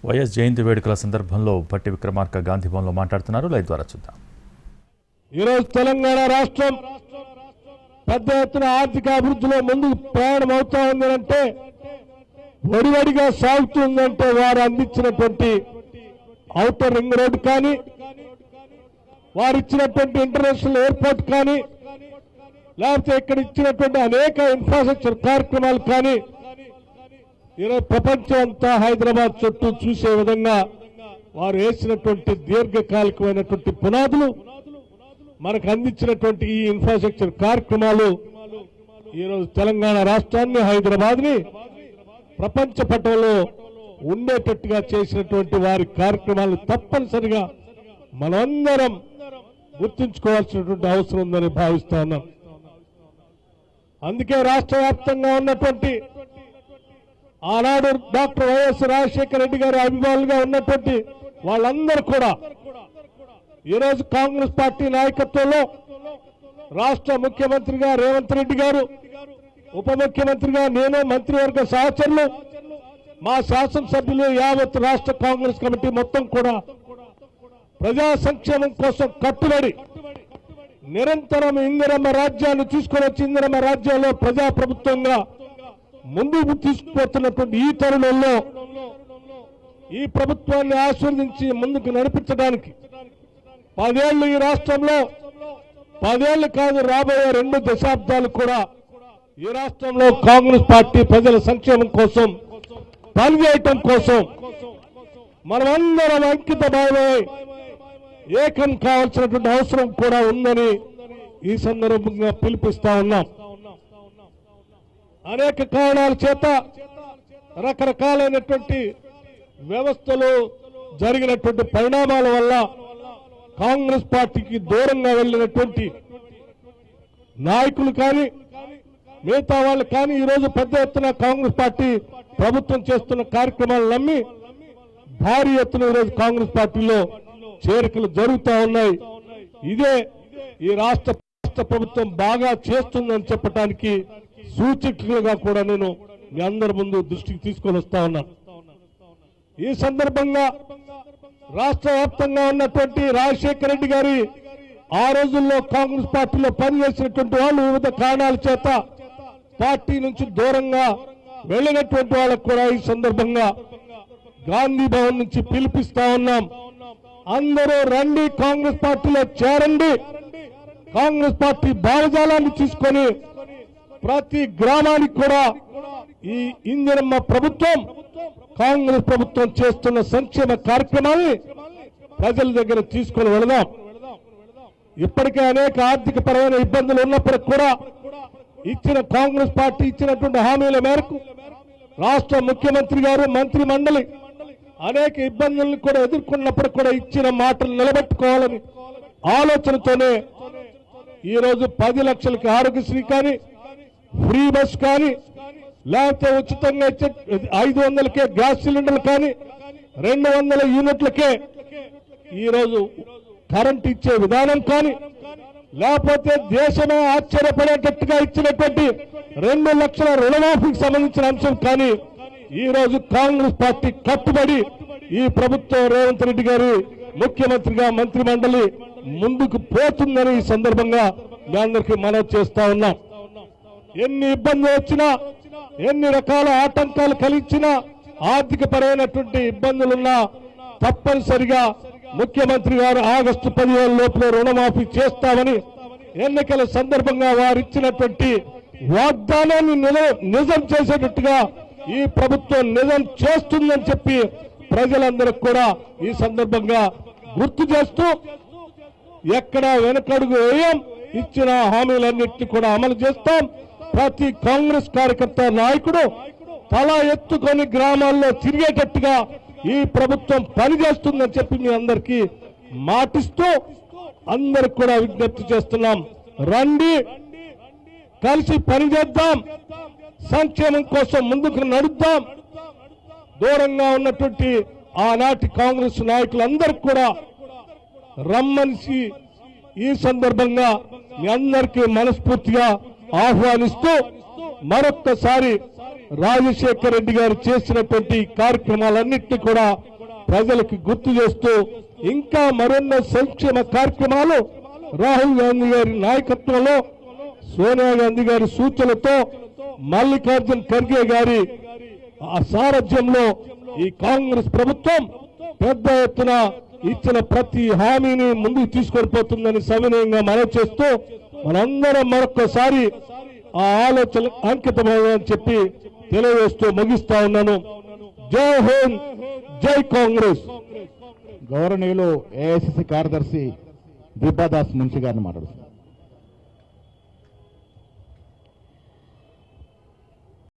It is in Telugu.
వైఎస్ జయంతి వేడుకల సందర్భంలో భట్టి విక్రమార్క గాంధీ భవన్లో మాట్లాడుతున్నారు. లైవ్ ద్వారా చూద్దాం. ఈరోజు తెలంగాణ రాష్ట్రం పెద్ద ఎత్తున ఆర్థిక అభివృద్ధిలో ముందుకు ప్రయాణం అవుతా ఉందంటే, వడివడిగా సాగుతుందంటే వారు అందించినటువంటి ఔటర్ రింగ్ రోడ్డు కానీ, వారు ఇచ్చినటువంటి ఇంటర్నేషనల్ ఎయిర్పోర్ట్ కానీ, లేకపోతే ఇక్కడ ఇచ్చినటువంటి అనేక ఇన్ఫ్రాస్ట్రక్చర్ కార్యక్రమాలు కానీ, ఈరోజు ప్రపంచం అంతా హైదరాబాద్ చుట్టూ చూసే విధంగా వారు వేసినటువంటి దీర్ఘకాలికమైనటువంటి పునాదులు, మనకు అందించినటువంటి ఈ ఇన్ఫ్రాస్ట్రక్చర్ కార్యక్రమాలు ఈరోజు తెలంగాణ రాష్ట్రాన్ని, హైదరాబాద్ ని ప్రపంచ పటంలో ఉండేటట్టుగా చేసినటువంటి వారి కార్యక్రమాలు తప్పనిసరిగా మనందరం గుర్తుంచుకోవాల్సినటువంటి అవసరం ఉందని భావిస్తా ఉన్నాం. అందుకే రాష్ట్ర వ్యాప్తంగా ఉన్నటువంటి ఆనాడు డాక్టర్ వైఎస్ రాజశేఖర రెడ్డి గారి అభిమానులుగా ఉన్నటువంటి వాళ్ళందరూ కూడా ఈరోజు కాంగ్రెస్ పార్టీ నాయకత్వంలో రాష్ట్ర ముఖ్యమంత్రిగా రేవంత్ రెడ్డి గారు, ఉప ముఖ్యమంత్రిగా నేను, మంత్రివర్గ సహచరులు, మా శాసనసభ్యులు, యావత్ రాష్ట్ర కాంగ్రెస్ కమిటీ మొత్తం కూడా ప్రజా సంక్షేమం కోసం కట్టుబడి నిరంతరం ఇందిరమ్మ రాజ్యాన్ని తీసుకొని వచ్చి ఇందిరమ్మ రాజ్యంలో ప్రజాప్రభుత్వంగా ముందుకు తీసుకుపోతున్నటువంటి ఈ తరుణంలో ఈ ప్రభుత్వాన్ని ఆశీర్వదించి ముందుకు నడిపించడానికి 10 ఏళ్లు ఈ రాష్ట్రంలో, 10 ఏళ్లు కాదు రాబోయే 2 దశాబ్దాలు కూడా ఈ రాష్ట్రంలో కాంగ్రెస్ పార్టీ ప్రజల సంక్షేమం కోసం పనిచేయటం కోసం మనమందరం అంకిత భావమై ఏకం కావాల్సినటువంటి అవసరం కూడా ఉందని ఈ సందర్భంగా పిలిపిస్తా ఉన్నాం. అనేక కారణాల చేత రకరకాలైనటువంటి వ్యవస్థలు జరిగినటువంటి పరిణామాల వల్ల కాంగ్రెస్ పార్టీకి దూరంగా వెళ్ళినటువంటి నాయకులు కానీ, మిగతా వాళ్ళు కానీ ఈరోజు పెద్ద ఎత్తున కాంగ్రెస్ పార్టీ ప్రభుత్వం చేస్తున్న కార్యక్రమాలు నమ్మి భారీ ఎత్తున ఈరోజు కాంగ్రెస్ పార్టీలో చేరికలు జరుగుతూ ఉన్నాయి. ఇదే ఈ రాష్ట్ర ప్రభుత్వం బాగా చేస్తుందని చెప్పడానికి సూచకులుగా కూడా నేను మీ అందరి ముందు దృష్టికి తీసుకొని వస్తా ఉన్నాను. ఈ సందర్భంగా రాష్ట్ర వ్యాప్తంగా ఉన్నటువంటి రాజశేఖర రెడ్డి గారి ఆ రోజుల్లో కాంగ్రెస్ పార్టీలో పనిచేసినటువంటి వాళ్ళు వివిధ కారణాల చేత పార్టీ నుంచి దూరంగా వెళ్ళినటువంటి వాళ్ళకు కూడా ఈ సందర్భంగా గాంధీ భవన్ నుంచి పిలిపిస్తా ఉన్నాం. అందరూ రండి, కాంగ్రెస్ పార్టీలో చేరండి. కాంగ్రెస్ పార్టీ భావజాలాన్ని తీసుకొని ప్రతి గ్రామానికి కూడా ఈ ఇందిరమ్మ ప్రభుత్వం, కాంగ్రెస్ ప్రభుత్వం చేస్తున్న సంక్షేమ కార్యక్రమాన్ని ప్రజల దగ్గర తీసుకొని వెళదాం. ఇప్పటికే అనేక ఆర్థిక పరమైన ఇబ్బందులు ఉన్నప్పటికీ కూడా ఇచ్చిన కాంగ్రెస్ పార్టీ ఇచ్చినటువంటి హామీల మేరకు రాష్ట్ర ముఖ్యమంత్రి గారు, మంత్రి మండలి అనేక ఇబ్బందులను కూడా ఎదుర్కొన్నప్పుడు కూడా ఇచ్చిన మాటలు నిలబెట్టుకోవాలని ఆలోచనతోనే ఈరోజు 10 లక్షలకి ఆరోగ్యశ్రీ కానీ, ఫ్రీ బస్ కానీ, లేకపోతే ఉచితంగా ఇచ్చే 500కే గ్యాస్ సిలిండర్లు కానీ, 200 యూనిట్లకే ఈరోజు కరెంట్ ఇచ్చే విధానం కానీ, లేకపోతే దేశమే ఆశ్చర్యపడేటట్టుగా ఇచ్చినటువంటి 2 లక్షల రుణమాఫీకి సంబంధించిన అంశం కానీ ఈ రోజు కాంగ్రెస్ పార్టీ కట్టుబడి ఈ ప్రభుత్వం రేవంత్ రెడ్డి గారి ముఖ్యమంత్రిగా మంత్రి మండలి ముందుకు పోతుందని ఈ సందర్భంగా మీ అందరికీ మనవి చేస్తా ఉన్నాం. ఎన్ని ఇబ్బందులు వచ్చినా, ఎన్ని రకాల ఆటంకాలు కలిగించినా, ఆర్థిక పరమైనటువంటి ఇబ్బందులున్నా తప్పనిసరిగా ముఖ్యమంత్రి గారు ఆగస్టు 15 లోపల రుణమాఫీ చేస్తామని ఎన్నికల సందర్భంగా వారు ఇచ్చినటువంటి వాగ్దానాన్ని నిజం చేసేటట్టుగా ఈ ప్రభుత్వం నిజం చేస్తుందని చెప్పి ప్రజలందరికీ కూడా ఈ సందర్భంగా గుర్తు చేస్తూ ఎక్కడ వెనకడుగు వేయం, ఇచ్చిన హామీలన్నింటినీ కూడా అమలు చేస్తాం. ప్రతి కాంగ్రెస్ కార్యకర్త, నాయకుడు తల ఎత్తుకొని గ్రామాల్లో తిరిగేటట్టుగా ఈ ప్రభుత్వం పనిచేస్తుందని చెప్పి మీ అందరికీ మాటిస్తూ అందరికి కూడా విజ్ఞప్తి చేస్తున్నాం. రండి, కలిసి పనిచేద్దాం, సంక్షేమం కోసం ముందుకు నడుద్దాం. దూరంగా ఉన్నటువంటి ఆనాటి కాంగ్రెస్ నాయకులందరికీ కూడా రమ్మనిసి ఈ సందర్భంగా మీ అందరికీ మనస్ఫూర్తిగా ఆహ్వానిస్తూ మరొక్కసారి రాజశేఖర్ రెడ్డి గారు చేసినటువంటి కార్యక్రమాలన్నింటినీ కూడా ప్రజలకు గుర్తు చేస్తూ ఇంకా మరెన్నో సంక్షేమ కార్యక్రమాలు రాహుల్ గాంధీ గారి నాయకత్వంలో, సోనియా గాంధీ గారి సూచనలతో, మల్లికార్జున్ ఖర్గే గారి సారథ్యంలో ఈ కాంగ్రెస్ ప్రభుత్వం పెద్ద ఎత్తున ఇచ్చిన ప్రతి హామీని ముందుకు తీసుకొని పోతుందని సవినయంగా మనవి చేస్తూ మనందరం మరొక్కసారి ఆ ఆలోచన అంకితమని చెప్పి తెలియజేస్తూ ముగిస్తా ఉన్నాను. జై హింద్, జై కాంగ్రెస్. గౌరవనీయులు ఏఐసిసి కార్యదర్శి దీపాదాస్ మున్షి గారిని మాట్లాడుతున్నారు.